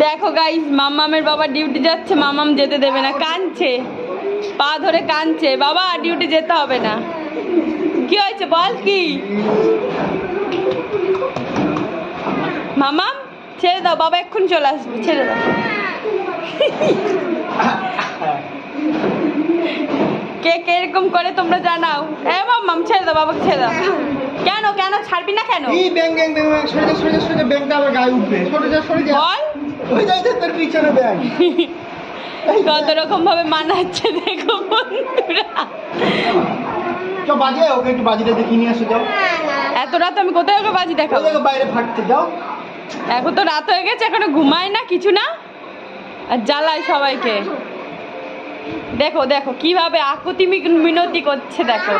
দেখো গাইস, মামামের বাবা ডিউটি যাচ্ছে, মামাম যেতে দেবে না, কাঁদছে, পা ধরে কাঁদছে, বাবা ডিউটি যেতে হবে না। কি হয়েছে বল? কি মামাম, ছেড়ে দাও, বাবা এক্ষুনি চলে আসবে, ছেড়ে দাও। কে কে এরকম করে তোমরা জানাও। এ মামাম ছেড়ে দাও, বাবাকে ছেড়ে দাও। কেন কেন ছাড়বি না কেন? এই ব্যাং ব্যাং ব্যাং সরে যা সরে যা সরে যা, ব্যাংটা আবার গায়ে উঠবে। সরে যা সরে যা। বল। ওই যাইছে তোর পিছনে ব্যাং। কত রকম ভাবে মানাচ্ছে দেখো বন্ধুরা। চল বাজে, ওকে একটু বাজিটা দেখিয়ে নিয়ে আসো যাও। এত রাত আমি কোথায় ওকে বাজি দেখাবো? ওই বাইরে ফাটতে যাও। এখন তো রাত হয়ে গেছে, এখনো ঘুমায় না, কিছু না, আর জ্বালায় সবাইকে। দেখো দেখো কিভাবে আকুতি মিনতি করছে, দেখো।